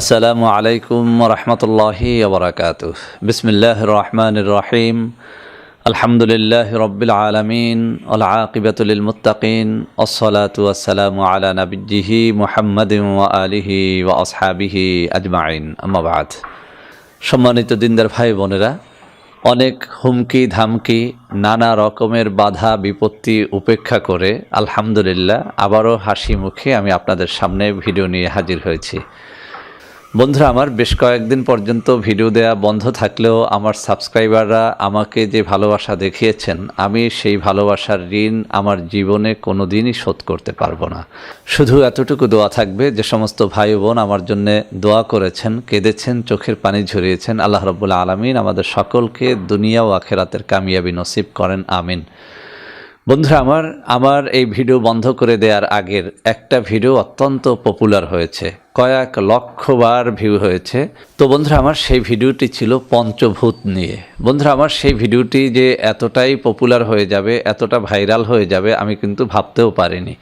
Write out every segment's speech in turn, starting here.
আসসালামু আলাইকুম রহমতুল্লাহি ওবরাকাতুহ। বিসমিল্লাহির রহমানির রহিম। আলহামদুলিল্লাহি রাব্বিল আলামিন ওয়াল আকিবাতু লিল মুত্তাকিন ওয়াসসালাতু ওয়াসসালামু আলা নাবিয়্যিহি মুহাম্মাদিন ওয়া আলিহি ওয়া আসহাবিহি আজমাইন, আম্মা বাদ। সম্মানিত দিনদার ভাই বোনেরা, অনেক হুমকি ধামকি, নানা রকমের বাধা বিপত্তি উপেক্ষা করে আলহামদুলিল্লাহ আবারও হাসি মুখে আমি আপনাদের সামনে ভিডিও নিয়ে হাজির হয়েছি। বন্ধুরা, আমার বেশ কয়েকদিন পর্যন্ত ভিডিও দেয়া বন্ধ থাকলেও আমার সাবস্ক্রাইবাররা আমাকে যে ভালোবাসা দেখিয়েছেন, আমি সেই ভালোবাসার ঋণ আমার জীবনে কোনো দিনই শোধ করতে পারবো না। শুধু এতটুকু দোয়া থাকবে, যে সমস্ত ভাই বোন আমার জন্য দোয়া করেছেন, কেঁদেছেন, চোখের পানি ঝরিয়েছেন, আল্লাহ রাব্বুল আলামিন আমাদের সকলকে দুনিয়া ও আখিরাতের কামিয়াবি নসিব করেন, আমিন। বন্ধুরা, আমার এই ভিডিও বন্ধ করে দেওয়ার আগের একটা ভিডিও অত্যন্ত পপুলার হয়েছে, কয়েক লক্ষবার ভিউ হয়েছে। তো বন্ধুরা, আমার সেই ভিডিওটি ছিল পঞ্চভূত নিয়ে। বন্ধুরা, আমার সেই ভিডিওটি যে এতটাই পপুলার হয়ে যাবে, এতটা ভাইরাল হয়ে যাবে, আমি কিন্তু ভাবতেও পারিনি।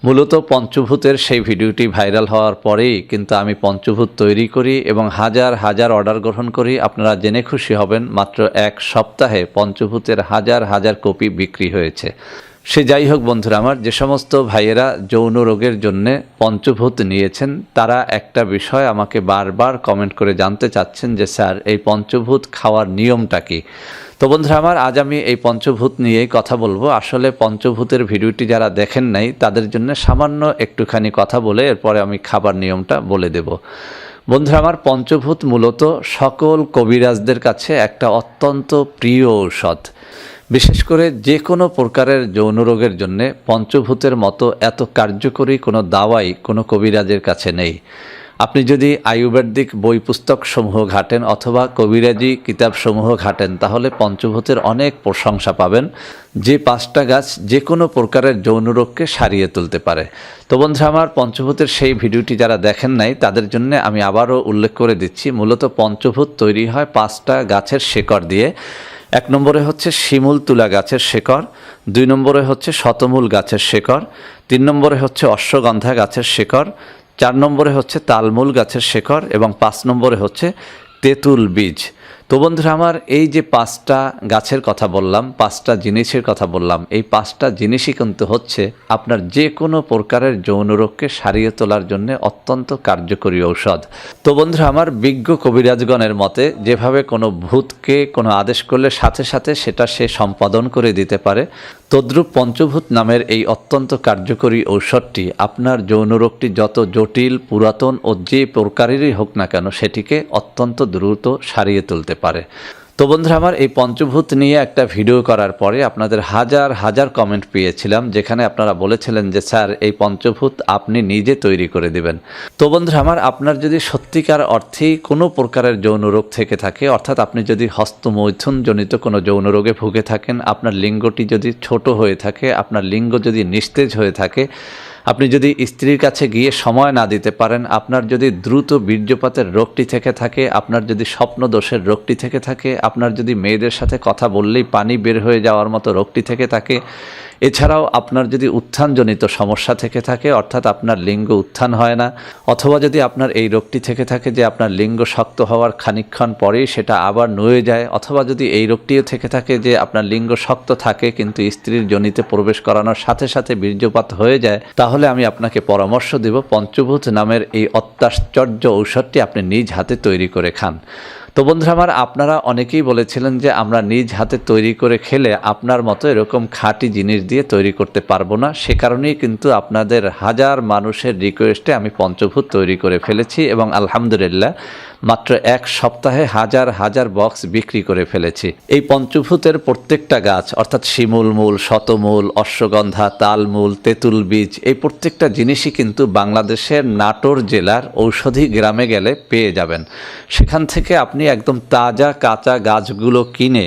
মূলত পঞ্চভূতের সেই ভিডিওটি ভাইরাল হওয়ার পরেই কিন্তু আমি পঞ্চভূত তৈরি করি এবং হাজার হাজার অর্ডার গ্রহণ করি। আপনারা জেনে খুশি হবেন, মাত্র এক সপ্তাহে পঞ্চভূতের হাজার হাজার কপি বিক্রি হয়েছে। সে যাই হোক বন্ধুরা, আমার যে সমস্ত ভাইয়েরা যৌন রোগের জন্যে পঞ্চভূত নিয়েছেন, তারা একটা বিষয় আমাকে বারবার কমেন্ট করে জানতে চাচ্ছেন যে স্যার, এই পঞ্চভূত খাওয়ার নিয়মটা কী? তো বন্ধুরা আমার, আজ আমি এই পঞ্চভূত নিয়েই কথা বলবো। আসলে পঞ্চভূতের ভিডিওটি যারা দেখেন নাই, তাদের জন্য সামান্য একটুখানি কথা বলে এরপরে আমি খাবার নিয়মটা বলে দেব। বন্ধুরা আমার, পঞ্চভূত মূলত সকল কবিরাজদের কাছে একটা অত্যন্ত প্রিয় ঔষধ। বিশেষ করে যে কোনো প্রকারের যৌন রোগের জন্যে পঞ্চভূতের মতো এত কার্যকরী কোনো দাওয়াই কোনো কবিরাজের কাছে নেই। আপনি যদি আয়ুর্বেদিক বই পুস্তক সমূহ ঘাটেন অথবা কবিরাজি কিতাবসমূহ ঘাটেন, তাহলে পঞ্চভূতের অনেক প্রশংসা পাবেন, যে 5টা গাছ যে কোনো প্রকারের যৌন রোগকে সারিয়ে তুলতে পারে। তো বন্ধুরা আমার, পঞ্চভূতের সেই ভিডিওটি যারা দেখেন নাই, তাদের জন্য আমি আবারও উল্লেখ করে দিচ্ছি। মূলত পঞ্চভূত তৈরি হয় 5টা গাছের শেকড় দিয়ে। 1 নম্বরে হচ্ছে শিমুল তুলা গাছের শেকড়, 2 নম্বরে হচ্ছে শতমূল গাছের শেকড়, 3 নম্বরে হচ্ছে অশ্বগন্ধা গাছের শেকড়, 4 নম্বরে হচ্ছে তালমূল গাছের শেকড় এবং 5 নম্বরে হচ্ছে তেঁতুল বীজ। তো বন্ধুরা আমার, এই যে 5টা গাছের কথা বললাম, 5টা জিনিসের কথা বললাম, এই 5টা জিনিসই কিন্তু হচ্ছে আপনার যে কোনো প্রকারের যৌন রোগকে সারিয়ে তোলার জন্য অত্যন্ত কার্যকরী ঔষধ। তো বন্ধুরা আমার, বিজ্ঞ কবিরাজগণের মতে যেভাবে কোনো ভূতকে কোনো আদেশ করলে সাথে সাথে সেটা সে সম্পাদন করে দিতে পারে, তদ্রূপ পঞ্চভূত নামের এই অত্যন্ত কার্যকরী ঔষধটি আপনার যৌন রোগটি যত জটিল, পুরাতন ও যে প্রকারেরই হোক না কেন, সেটিকে অত্যন্ত দ্রুত সারিয়ে তুলতে পারে। তো বন্ধুরা আমার, এই পঞ্চভূত নিয়ে একটা ভিডিও করার পরে আপনাদের হাজার হাজার কমেন্ট পেয়েছিলাম, যেখানে আপনারা বলেছিলেন যে স্যার, এই পঞ্চভূত আপনি নিজে তৈরি করে দিবেন। তো বন্ধুরা আমার, আপনার যদি সত্যিকার অর্থেই কোনো প্রকারের যৌন রোগ থেকে থাকে, অর্থাৎ আপনি যদি হস্তমৈথুন জনিত কোনো যৌন রোগে ভুগে থাকেন, আপনার লিঙ্গটি যদি ছোট হয়ে থাকে, আপনার লিঙ্গ যদি নিস্তেজ হয়ে থাকে, আপনি যদি স্ত্রীর কাছে গিয়ে সময় না দিতে পারেন, আপনার যদি দ্রুত বীর্যপাতের রোগটি থেকে থাকে, আপনার যদি স্বপ্ন দোষের রোগটি থেকে থাকে, আপনার যদি মেয়েদের সাথে কথা বললেই পানি বের হয়ে যাওয়ার মতো রোগটি থেকে থাকে, এছাড়াও আপনার যদি উত্থানজনিত সমস্যা থেকে থাকে, অর্থাৎ আপনার লিঙ্গ উত্থান হয় না, অথবা যদি আপনার এই রোগটি থেকে থাকে যে আপনার লিঙ্গ শক্ত হওয়ার খানিকক্ষণ পরেই সেটা আবার নুয়ে যায়, অথবা যদি এই রোগটিও থেকে থাকে যে আপনার লিঙ্গ শক্ত থাকে কিন্তু স্ত্রীর যোনিতে প্রবেশ করানোর সাথে সাথে বীর্যপাত হয়ে যায়, তাহলে আমি আপনাকে পরামর্শ দেব পঞ্চভূত নামের এই অত্যাশ্চর্য ঔষধটি আপনি নিজ হাতে তৈরি করে খান। তো বন্ধুরা আমার, আপনারা অনেকেই বলেছিলেন যে আমরা নিজ হাতে তৈরি করে খেলে আপনার মতো এরকম খাঁটি জিনিস দিয়ে তৈরি করতে পারবো না। সে কারণেই কিন্তু আপনাদের হাজার মানুষের রিকোয়েস্টে আমি পঞ্চভূত তৈরি করে ফেলেছি এবং আলহামদুলিল্লাহ মাত্র 1 সপ্তাহে হাজার হাজার বক্স বিক্রি করে ফেলেছি। এই পঞ্চভূতের প্রত্যেকটা গাছ, অর্থাৎ শিমুল মূল, শতমূল, অশ্বগন্ধা, তালমূল, তেঁতুল বীজ, এই প্রত্যেকটা জিনিসই কিন্তু বাংলাদেশের নাটোর জেলার ঔষধি গ্রামে গেলে পেয়ে যাবেন। সেখান থেকে আপনি একদম তাজা কাঁচা গাছগুলো কিনে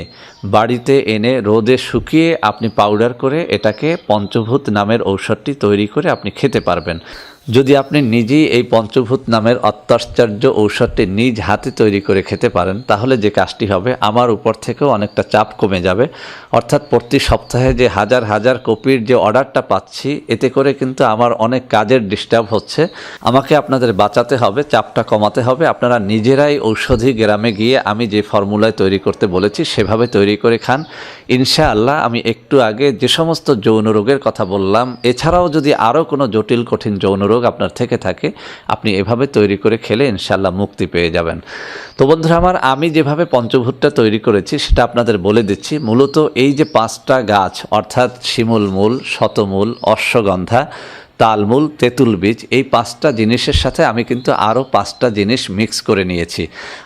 বাড়িতে এনে রোদে শুকিয়ে আপনি পাউডার করে এটাকে পঞ্চভূত নামের ঔষধটি তৈরি করে আপনি খেতে পারবেন। যদি আপনি নিজেই এই পঞ্চভূত নামের অত্যাশ্চর্য ঔষধটি নিজ হাতে তৈরি করে খেতে পারেন, তাহলে যে কাজটি হবে, আমার উপর থেকেও অনেকটা চাপ কমে যাবে। অর্থাৎ প্রতি সপ্তাহে যে হাজার হাজার কপির যে অর্ডারটা পাচ্ছি, এতে করে কিন্তু আমার অনেক কাজের ডিস্টার্ব হচ্ছে। আমাকে আপনাদের বাঁচাতে হবে, চাপটা কমাতে হবে। আপনারা নিজেরাই ঔষধি গ্রামে গিয়ে আমি যে ফর্মুলায় তৈরি করতে বলেছি সেভাবে তৈরি করে খান। ইনশাআল্লাহ আমি একটু আগে যে সমস্ত যৌন রোগের কথা বললাম, এছাড়াও যদি আরও কোনো জটিল কঠিন যৌন রোগ আপনার থেকে থাকে, আপনি এভাবে তৈরি করে খেলে ইনশাআল্লাহ মুক্তি পেয়ে যাবেন। তো বন্ধুরা আমার, আমি যেভাবে পঞ্চভূতটা তৈরি করেছি সেটা আপনাদের বলে দিচ্ছি। মূলত এই যে 5টা গাছ, অর্থাৎ শিমুল মূল, শতমূল, অশ্বগন্ধা, তালমূল, তেঁতুল বীজ, এই 5টা জিনিসের সাথে আমি কিন্তু আরও 5টা জিনিস মিক্স করে নিয়েছি।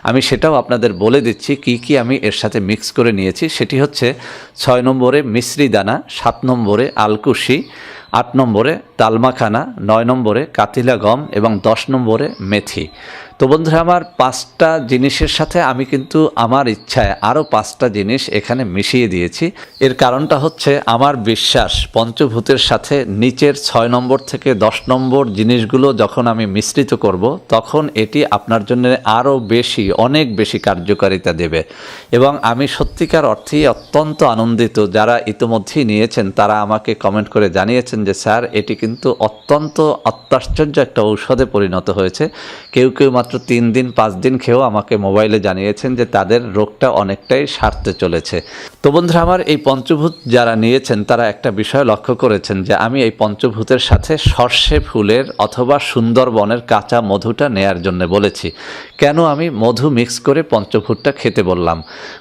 আমি সেটাও আপনাদের বলে দিচ্ছি কি কি আমি এর সাথে মিক্স করে নিয়েছি। সেটি হচ্ছে 6 নম্বরে মিশ্রি দানা, 7 নম্বরে আলকুশি, 8 নম্বরে তালমাখানা, 9 নম্বরে কাতিলা গম এবং 10 নম্বরে মেথি। তো বন্ধুরা আমার, 5টা জিনিসের সাথে আমি কিন্তু আমার ইচ্ছায় আরও 5টা জিনিস এখানে মিশিয়ে দিয়েছি। এর কারণটা হচ্ছে আমার বিশ্বাস, পঞ্চভূতের সাথে নিচের 6 নম্বর থেকে 10 নম্বর জিনিসগুলো যখন আমি মিশ্রিত করব, তখন এটি আপনার জন্য আরও বেশি, অনেক বেশি কার্যকারিতা দেবে। এবং আমি সত্যিকার অর্থেই অত্যন্ত আনন্দিত, যারা ইতিমধ্যেই নিয়েছেন তারা আমাকে কমেন্ট করে জানিয়েছেন যে স্যার, এটি কিন্তু অত্যন্ত অত্যাশ্চর্য একটা ঔষধে পরিণত হয়েছে। কেউ কেউ মাত্র 3 দিন 5 দিন খেয়েও আমাকে মোবাইলে জানিয়েছেন যে তাদের রোগটা অনেকটাই সারতে চলেছে। তো বন্ধুরা আমার, এই পঞ্চভূত যারা নিয়েছেন তারা একটা বিষয় লক্ষ্য করেছেন যে আমি এই পঞ্চভূতের সাথে সর্ষে ফুলের অথবা সুন্দরবনের কাঁচা মধুটা নেয়ার জন্য বলেছি। কেন আমি মধু মিক্স করে পঞ্চভূতটা খেতে বললাম?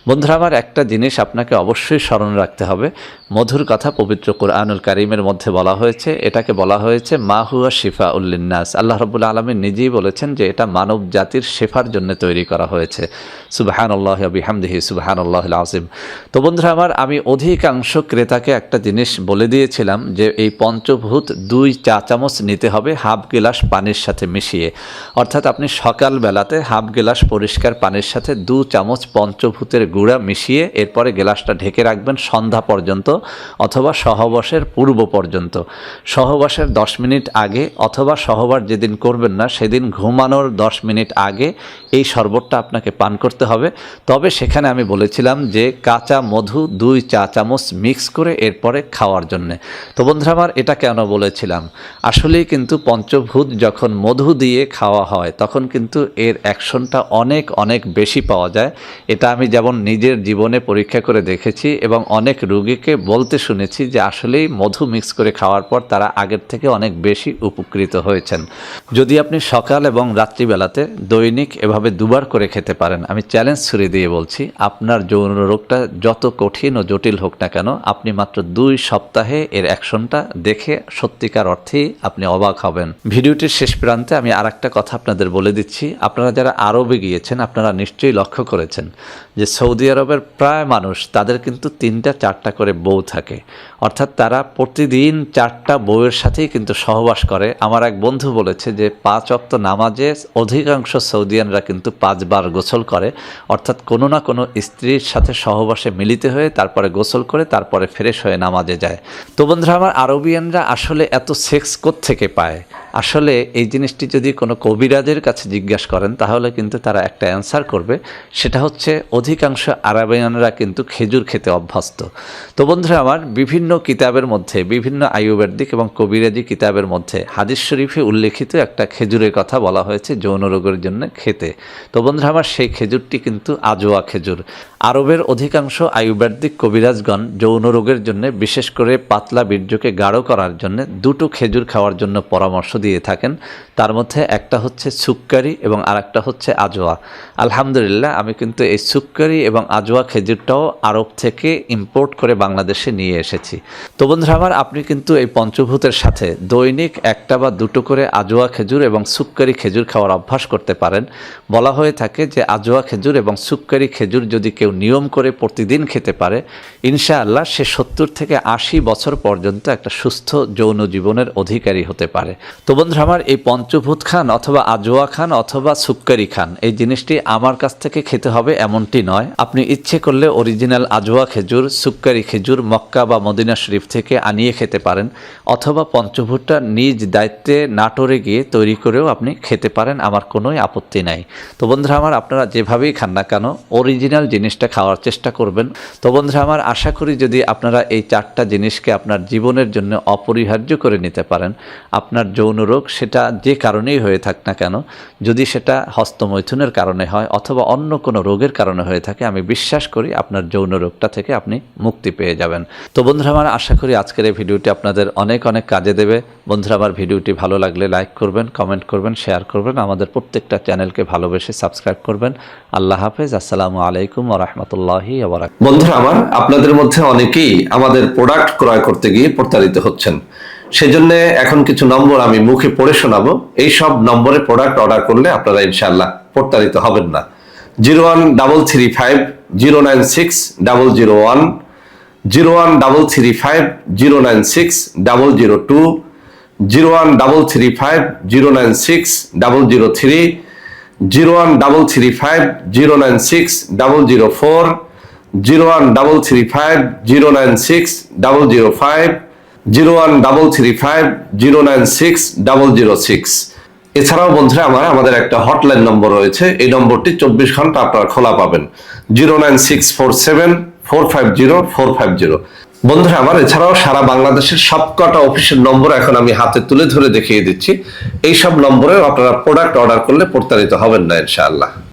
বন্ধুরা আমার, একটা জিনিস আপনাকে অবশ্যই স্মরণ রাখতে হবে। মধুর কথা পবিত্র কুরআনুল কারীমের মধ্যে বলা হয়েছে, এটাকে বলা হয়েছে মা হুয়া শিফা উল্লিন্নাস। আল্লাহ রাব্বুল আলামিন নিজেই বলেছেন যে এটা মানব জাতির শেফার জন্য তৈরি করা হয়েছে। সুবহানাল্লাহি ওয়া বিহামদিহি সুবহানাল্লাহিল আযীম। তো বন্ধুরা আমার, আমি অধিকাংশ ক্রেতাকে একটা জিনিস বলে দিয়েছিলাম যে এই পঞ্চভূত 2 চা চামচ নিতে হবে হাফ গ্লাস পানির সাথে মিশিয়ে। অর্থাৎ আপনি সকালবেলাতে হাফ গ্লাস পরিষ্কার পানির সাথে 2 চামচ পঞ্চভূতের গুঁড়া মিশিয়ে এরপরে গ্লাসটা ঢেকে রাখবেন সন্ধ্যা পর্যন্ত অথবা সহবাসের পূর্ব পর্যন্ত। সহবাসের 10 মিনিট আগে অথবা সহবাস যেদিন করবেন না সেদিন ঘুমানোর 10 মিনিট আগে এই শরবতটা আপনাকে পান করতে হবে। তবে সেখানে আমি বলেছিলাম যে কাঁচা মধু 2 চা চামচ মিক্স করে এরপরে খাওয়ার জন্যে। তো বন্ধুরা আমার, এটা কেন বলেছিলাম? আসলেই কিন্তু পঞ্চভূত যখন মধু দিয়ে খাওয়া হয় তখন কিন্তু এর অ্যাকশনটা অনেক অনেক বেশি পাওয়া যায়। এটা আমি যেমন নিজের জীবনে পরীক্ষা করে দেখেছি এবং অনেক রোগীকে বলতে শুনেছি যে আসলেই মধু মিক্স করে খাওয়ার পর তারা আগের থেকে অনেক বেশি উপকৃত হয়েছেন। যদি আপনি সকাল এবং রাত্রিবেলাতে দৈনিক এভাবে 2 বার করে খেতে পারেন, আমি চ্যালেঞ্জ ছুড়ে দিয়ে বলছি, আপনার যৌন রোগটা যত কঠিন ও জটিল হোক না কেন, আপনি মাত্র 2 সপ্তাহে এর অ্যাকশনটা দেখে সত্যিকার অর্থেই আপনি অবাক হবেন। ভিডিওটির শেষ প্রান্তে আমি আরেকটা কথা আপনাদের বলে দিচ্ছি। আপনারা যারা আরবে গিয়েছেন আপনারা নিশ্চয়ই লক্ষ্য করেছেন যে সৌদি আরবের প্রায় মানুষ, তাদের কিন্তু 3টা 4টা করে বউ থাকে। অর্থাৎ তারা প্রতিদিন 4টা বউয়ের সাথেই কিন্তু সহবাস করে। আমার এক বন্ধু বলেছে যে 5 ওয়াক্ত নামাজে অধিকাংশ সৌদিয়ানরা কিন্তু 5 বার গোসল করে। অর্থাৎ কোনো না কোনো স্ত্রীর সাথে সহবাসে মিলিত হয়ে তারপরে গোসল করে তারপরে ফ্রেশ হয়ে নামাজে যায়। তো বন্ধুরা আমার, আরবিয়ানরা আসলে এত সেক্স কোত্থেকে পায়? আসলে এই জিনিসটি যদি কোনো কবিরাজের কাছে জিজ্ঞাসা করেন তাহলে কিন্তু তারা একটা অ্যান্সার করবে। সেটা হচ্ছে অধিকাংশ আরবিয়ানরা কিন্তু খেজুর খেতে অভ্যস্ত। তো বন্ধুরা আমার, বিভিন্ন কিতাবের মধ্যে, বিভিন্ন আয়ুর্বেদিক এবং কবিরাজি কিতাবের মধ্যে হাদিস শরীফে উল্লেখিত একটা খেজুরের কথা বলা হয়েছে যৌন রোগের জন্য খেতে। তো বন্ধুরা আমার, সেই খেজুরটি কিন্তু আজওয়া খেজুর। আরবের অধিকাংশ আয়ুর্বেদিক কবিরাজগণ যৌন রোগের জন্য, বিশেষ করে পাতলা বীর্যকে গাঢ় করার জন্য 2টো খেজুর খাওয়ার জন্য পরামর্শ দিয়ে থাকেন। তার মধ্যে একটা হচ্ছে সুক্কারি এবং আরেকটা হচ্ছে আজওয়া। আলহামদুলিল্লাহ, আমি কিন্তু এই সুক্কারি এবং আজওয়া খেজুরটাও আরব থেকে ইম্পোর্ট করে বাংলাদেশে নিয়ে এসেছি। তো বন্ধুরা আমার, আপনি কিন্তু এই পঞ্চভূতের সাথে দৈনিক 1টা বা 2টো করে আজওয়া খেজুর এবং সুক্কারি খেজুর খাওয়ার অভ্যাস করতে পারেন। বলা হয়ে থাকে যে আজওয়া খেজুর এবং সুক্কারি খেজুর যদি কেউ নিয়ম করে প্রতিদিন খেতে পারে, ইনশাআল্লাহ সে 70 থেকে 80 বছর পর্যন্ত একটা সুস্থ যৌন জীবনের অধিকারী হতে পারে। তো বন্ধুরা আমার, এই পঞ্চভূত খান অথবা আজওয়া খান অথবা সুক্কারি খান, এই জিনিসটি আমার কাছ থেকে খেতে হবে এমনটি নয়। আপনি ইচ্ছে করলে অরিজিনাল আজওয়া খেজুর, সুক্কারি খেজুর মক্কা বা মদিনা শরীফ থেকে আনিয়ে খেতে পারেন, অথবা পঞ্চভূতটা নিজ দায়িত্বে নাটোরে গিয়ে তৈরি করেও আপনি খেতে পারেন, আমার কোনোই আপত্তি নাই। তো বন্ধুরা আমার, আপনারা যেভাবেই খান না কেন অরিজিনাল জিনিসটা খাওয়ার চেষ্টা করবেন। তো বন্ধুরা আমার, আশা করি যদি আপনারা এই 4টা জিনিসকে আপনার জীবনের জন্য অপরিহার্য করে নিতে পারেন, আপনার যৌন রোগ সেটা যে কারণেই হয়ে থাক না কেন, যদি সেটা হস্তমৈথুনের কারণে হয় অথবা অন্য কোনো রোগের কারণে হয়ে থাকে, আমি বিশ্বাস করি আপনার যৌন রোগটা থেকে আপনি মুক্তি পেয়ে যাবেন। তো বন্ধুরা আমার, আশা করি আজকের এই ভিডিওটি আপনাদের অনেক অনেক কাজে দেবে। বন্ধুরা আমার, ভিডিওটি ভালো লাগলে লাইক করবেন, কমেন্ট করবেন, শেয়ার করবেন, আমাদের প্রত্যেকটা চ্যানেলকে ভালোবেসে সাবস্ক্রাইব করবেন। আল্লাহ হাফেজ। আসসালামু আলাইকুম ওয়া রাহমাতুল্লাহি ওয়া বারাকাতুহু। বন্ধুরা আমার, আপনাদের মধ্যে অনেকেই আমাদের প্রোডাক্ট ক্রয় করতে গিয়ে প্রতারিত হচ্ছেন। সেজন্য এখন কিছু নম্বর আমি মুখে পড়ে শোনাবো। এই সব নম্বরে প্রোডাক্ট অর্ডার করলে আপনারা ইনশাআল্লাহ প্রতারিত হবেন না। 01335096001, 01335096002, 01335096003, 01335096004, 01335096005, 01335096006। এছাড়াও বন্ধুরা আমাদের একটা হটলাইন নম্বর রয়েছে, এই নম্বরটি 24 ঘন্টা আপনারা খোলা পাবেন, 09647450450। বন্ধুরা আমার, এছাড়াও সারা বাংলাদেশের সবকটা অফিসের নম্বর এখন আমি হাতে তুলে ধরে দেখিয়ে দিচ্ছি। এই সব নম্বরেও আপনারা প্রোডাক্ট অর্ডার করলে প্রতারিত হবেন না ইনশাআল্লাহ।